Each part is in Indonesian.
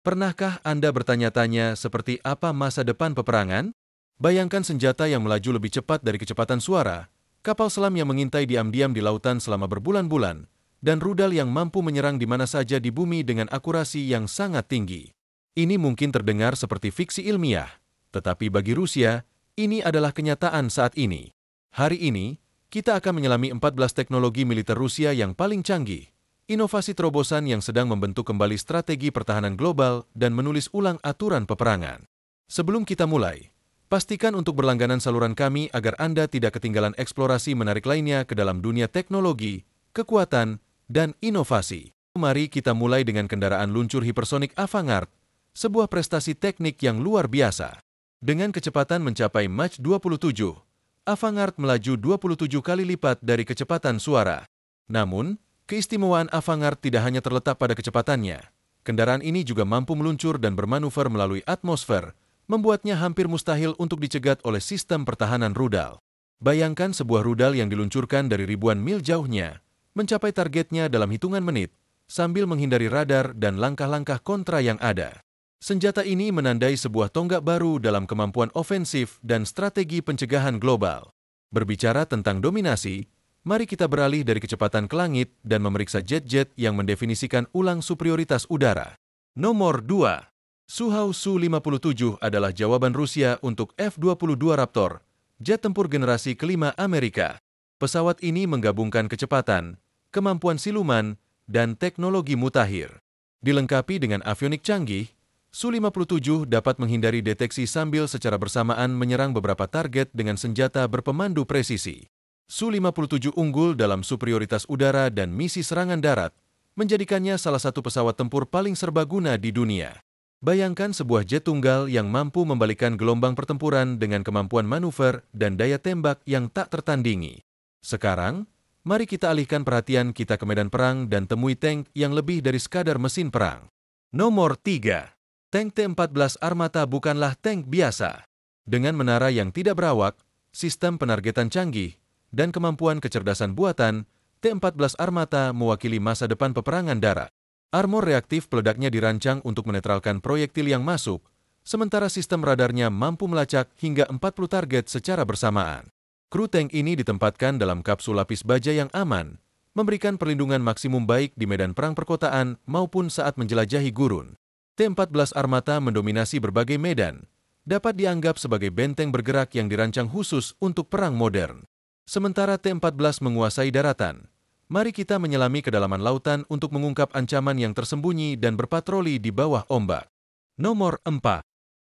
Pernahkah Anda bertanya-tanya seperti apa masa depan peperangan? Bayangkan senjata yang melaju lebih cepat dari kecepatan suara, kapal selam yang mengintai diam-diam di lautan selama berbulan-bulan, dan rudal yang mampu menyerang di mana saja di bumi dengan akurasi yang sangat tinggi. Ini mungkin terdengar seperti fiksi ilmiah, tetapi bagi Rusia, ini adalah kenyataan saat ini. Hari ini, kita akan menyelami 14 teknologi militer Rusia yang paling canggih, inovasi terobosan yang sedang membentuk kembali strategi pertahanan global dan menulis ulang aturan peperangan. Sebelum kita mulai, pastikan untuk berlangganan saluran kami agar Anda tidak ketinggalan eksplorasi menarik lainnya ke dalam dunia teknologi, kekuatan, dan inovasi. Mari kita mulai dengan kendaraan luncur hipersonik Avangard, sebuah prestasi teknik yang luar biasa. Dengan kecepatan mencapai Mach 27, Avangard melaju 27 kali lipat dari kecepatan suara. Namun, keistimewaan Avangard tidak hanya terletak pada kecepatannya. Kendaraan ini juga mampu meluncur dan bermanuver melalui atmosfer, membuatnya hampir mustahil untuk dicegat oleh sistem pertahanan rudal. Bayangkan sebuah rudal yang diluncurkan dari ribuan mil jauhnya, mencapai targetnya dalam hitungan menit, sambil menghindari radar dan langkah-langkah kontra yang ada. Senjata ini menandai sebuah tonggak baru dalam kemampuan ofensif dan strategi pencegahan global. Berbicara tentang dominasi, mari kita beralih dari kecepatan ke langit dan memeriksa jet-jet yang mendefinisikan ulang superioritas udara. Nomor 2. Sukhoi Su-57 adalah jawaban Rusia untuk F-22 Raptor, jet tempur generasi kelima Amerika. Pesawat ini menggabungkan kecepatan, kemampuan siluman, dan teknologi mutakhir. Dilengkapi dengan avionik canggih, Su-57 dapat menghindari deteksi sambil secara bersamaan menyerang beberapa target dengan senjata berpemandu presisi. Su-57 unggul dalam superioritas udara dan misi serangan darat, menjadikannya salah satu pesawat tempur paling serbaguna di dunia. Bayangkan sebuah jet tunggal yang mampu membalikkan gelombang pertempuran dengan kemampuan manuver dan daya tembak yang tak tertandingi. Sekarang, mari kita alihkan perhatian kita ke medan perang dan temui tank yang lebih dari sekadar mesin perang. Nomor 3. Tank T-14 Armata bukanlah tank biasa. Dengan menara yang tidak berawak, sistem penargetan canggih, dan kemampuan kecerdasan buatan, T-14 Armata mewakili masa depan peperangan darat. Armor reaktif peledaknya dirancang untuk menetralkan proyektil yang masuk, sementara sistem radarnya mampu melacak hingga 40 target secara bersamaan. Kru tank ini ditempatkan dalam kapsul lapis baja yang aman, memberikan perlindungan maksimum baik di medan perang perkotaan maupun saat menjelajahi gurun. T-14 Armata mendominasi berbagai medan, dapat dianggap sebagai benteng bergerak yang dirancang khusus untuk perang modern. Sementara T-14 menguasai daratan, mari kita menyelami kedalaman lautan untuk mengungkap ancaman yang tersembunyi dan berpatroli di bawah ombak. Nomor 4.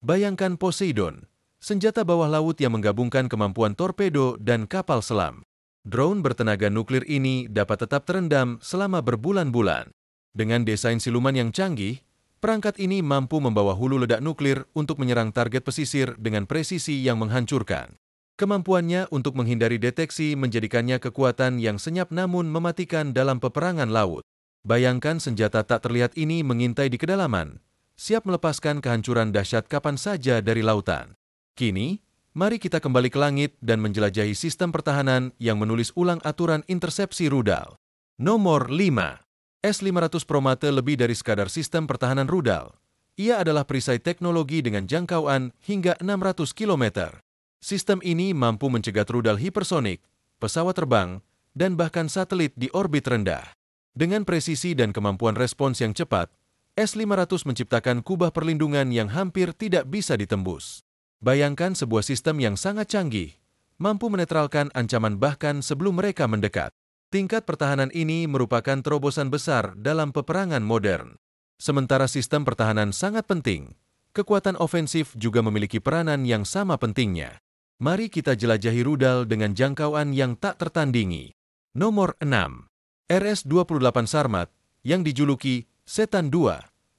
Bayangkan Poseidon, senjata bawah laut yang menggabungkan kemampuan torpedo dan kapal selam. Drone bertenaga nuklir ini dapat tetap terendam selama berbulan-bulan. Dengan desain siluman yang canggih, perangkat ini mampu membawa hulu ledak nuklir untuk menyerang target pesisir dengan presisi yang menghancurkan. Kemampuannya untuk menghindari deteksi menjadikannya kekuatan yang senyap namun mematikan dalam peperangan laut. Bayangkan senjata tak terlihat ini mengintai di kedalaman, siap melepaskan kehancuran dahsyat kapan saja dari lautan. Kini, mari kita kembali ke langit dan menjelajahi sistem pertahanan yang menulis ulang aturan intersepsi rudal. Nomor 5. S-500 Promate lebih dari sekadar sistem pertahanan rudal. Ia adalah perisai teknologi dengan jangkauan hingga 600 km. Sistem ini mampu mencegat rudal hipersonik, pesawat terbang, dan bahkan satelit di orbit rendah. Dengan presisi dan kemampuan respons yang cepat, S-500 menciptakan kubah perlindungan yang hampir tidak bisa ditembus. Bayangkan sebuah sistem yang sangat canggih, mampu menetralkan ancaman bahkan sebelum mereka mendekat. Tingkat pertahanan ini merupakan terobosan besar dalam peperangan modern. Sementara sistem pertahanan sangat penting, kekuatan ofensif juga memiliki peranan yang sama pentingnya. Mari kita jelajahi rudal dengan jangkauan yang tak tertandingi. Nomor 6. RS-28 Sarmat, yang dijuluki Setan II,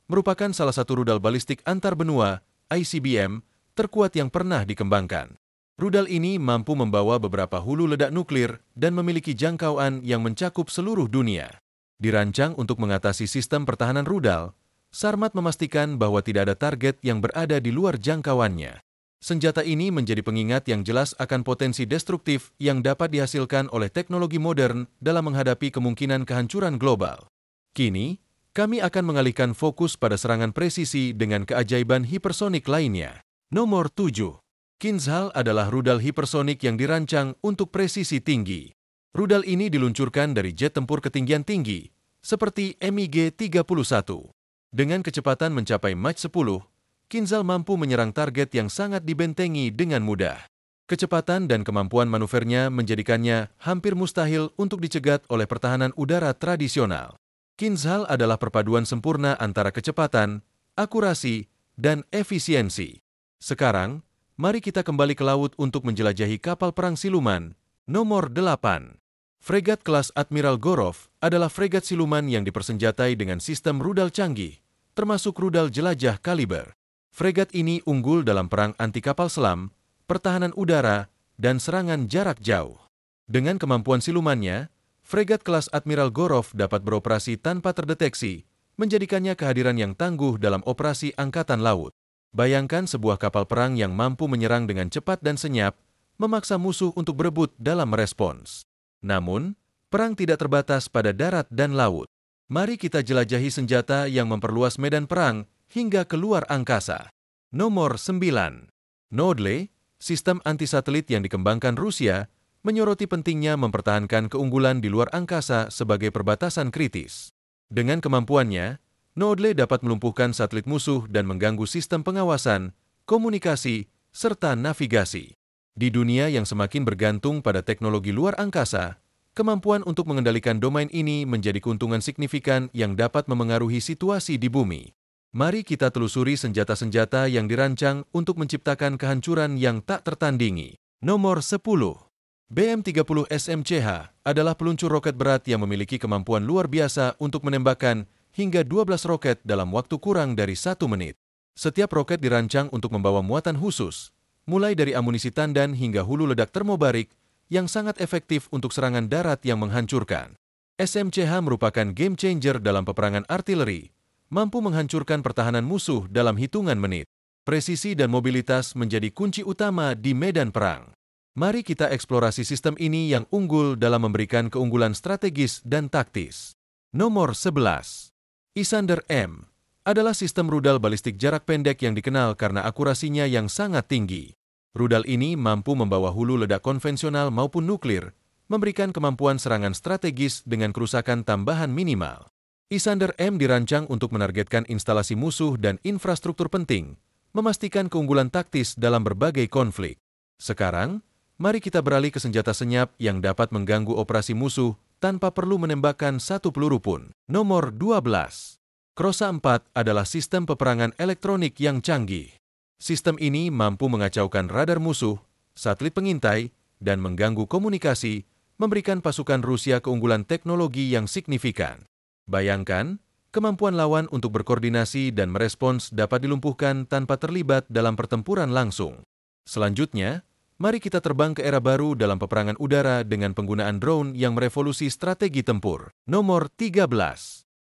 merupakan salah satu rudal balistik antar benua, ICBM, terkuat yang pernah dikembangkan. Rudal ini mampu membawa beberapa hulu ledak nuklir dan memiliki jangkauan yang mencakup seluruh dunia. Dirancang untuk mengatasi sistem pertahanan rudal, Sarmat memastikan bahwa tidak ada target yang berada di luar jangkauannya. Senjata ini menjadi pengingat yang jelas akan potensi destruktif yang dapat dihasilkan oleh teknologi modern dalam menghadapi kemungkinan kehancuran global. Kini, Kami akan mengalihkan fokus pada serangan presisi dengan keajaiban hipersonik lainnya. Nomor 7. Kinzhal adalah rudal hipersonik yang dirancang untuk presisi tinggi. Rudal ini diluncurkan dari jet tempur ketinggian tinggi, seperti MiG-31. Dengan kecepatan mencapai Mach 10, Kinzhal mampu menyerang target yang sangat dibentengi dengan mudah. Kecepatan dan kemampuan manuvernya menjadikannya hampir mustahil untuk dicegat oleh pertahanan udara tradisional. Kinzhal adalah perpaduan sempurna antara kecepatan, akurasi, dan efisiensi. Sekarang, mari kita kembali ke laut untuk menjelajahi kapal perang siluman. Nomor 8. Fregat kelas Admiral Gorov adalah fregat siluman yang dipersenjatai dengan sistem rudal canggih, termasuk rudal jelajah kaliber. Fregat ini unggul dalam perang anti kapal selam, pertahanan udara, dan serangan jarak jauh. Dengan kemampuan silumannya, fregat kelas Admiral Gorov dapat beroperasi tanpa terdeteksi, menjadikannya kehadiran yang tangguh dalam operasi angkatan laut. Bayangkan sebuah kapal perang yang mampu menyerang dengan cepat dan senyap, memaksa musuh untuk berebut dalam merespons. Namun, perang tidak terbatas pada darat dan laut. Mari kita jelajahi senjata yang memperluas medan perang hingga keluar angkasa. Nomor 9. Nodle, sistem anti-satelit yang dikembangkan Rusia, menyoroti pentingnya mempertahankan keunggulan di luar angkasa sebagai perbatasan kritis. Dengan kemampuannya, Nodle dapat melumpuhkan satelit musuh dan mengganggu sistem pengawasan, komunikasi, serta navigasi. Di dunia yang semakin bergantung pada teknologi luar angkasa, kemampuan untuk mengendalikan domain ini menjadi keuntungan signifikan yang dapat memengaruhi situasi di bumi. Mari kita telusuri senjata-senjata yang dirancang untuk menciptakan kehancuran yang tak tertandingi. Nomor 10. BM-30 SMCH adalah peluncur roket berat yang memiliki kemampuan luar biasa untuk menembakkan hingga 12 roket dalam waktu kurang dari 1 menit. Setiap roket dirancang untuk membawa muatan khusus, mulai dari amunisi tandan hingga hulu ledak termobarik yang sangat efektif untuk serangan darat yang menghancurkan. SMCH merupakan game changer dalam peperangan artileri, mampu menghancurkan pertahanan musuh dalam hitungan menit. Presisi dan mobilitas menjadi kunci utama di medan perang. Mari kita eksplorasi sistem ini yang unggul dalam memberikan keunggulan strategis dan taktis. Nomor 11. Iskander-M adalah sistem rudal balistik jarak pendek yang dikenal karena akurasinya yang sangat tinggi. Rudal ini mampu membawa hulu ledak konvensional maupun nuklir, memberikan kemampuan serangan strategis dengan kerusakan tambahan minimal. Iskander-M dirancang untuk menargetkan instalasi musuh dan infrastruktur penting, memastikan keunggulan taktis dalam berbagai konflik. Sekarang, mari kita beralih ke senjata senyap yang dapat mengganggu operasi musuh tanpa perlu menembakkan satu peluru pun. Nomor 12. Krosa 4 adalah sistem peperangan elektronik yang canggih. Sistem ini mampu mengacaukan radar musuh, satelit pengintai, dan mengganggu komunikasi, memberikan pasukan Rusia keunggulan teknologi yang signifikan. Bayangkan, kemampuan lawan untuk berkoordinasi dan merespons dapat dilumpuhkan tanpa terlibat dalam pertempuran langsung. Selanjutnya, mari kita terbang ke era baru dalam peperangan udara dengan penggunaan drone yang merevolusi strategi tempur. Nomor 13.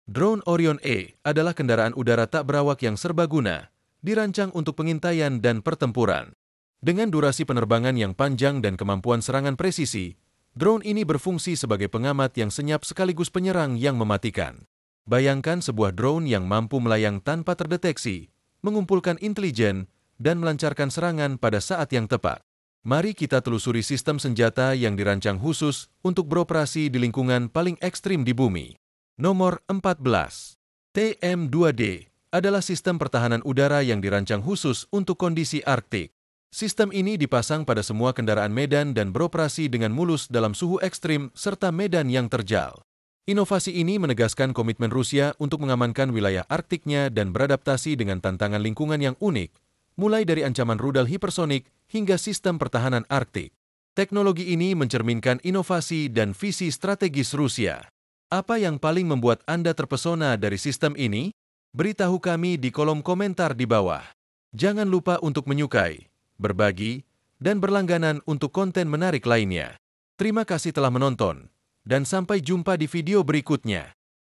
Drone Orion E adalah kendaraan udara tak berawak yang serbaguna, dirancang untuk pengintaian dan pertempuran. Dengan durasi penerbangan yang panjang dan kemampuan serangan presisi, drone ini berfungsi sebagai pengamat yang senyap sekaligus penyerang yang mematikan. Bayangkan sebuah drone yang mampu melayang tanpa terdeteksi, mengumpulkan intelijen, dan melancarkan serangan pada saat yang tepat. Mari kita telusuri sistem senjata yang dirancang khusus untuk beroperasi di lingkungan paling ekstrim di bumi. Nomor 14. TM-2D adalah sistem pertahanan udara yang dirancang khusus untuk kondisi Arktik. Sistem ini dipasang pada semua kendaraan medan dan beroperasi dengan mulus dalam suhu ekstrim serta medan yang terjal. Inovasi ini menegaskan komitmen Rusia untuk mengamankan wilayah Arktiknya dan beradaptasi dengan tantangan lingkungan yang unik, mulai dari ancaman rudal hipersonik hingga sistem pertahanan Arktik. Teknologi ini mencerminkan inovasi dan visi strategis Rusia. Apa yang paling membuat Anda terpesona dari sistem ini? Beritahu kami di kolom komentar di bawah. Jangan lupa untuk menyukai, berbagi, dan berlangganan untuk konten menarik lainnya. Terima kasih telah menonton, dan sampai jumpa di video berikutnya.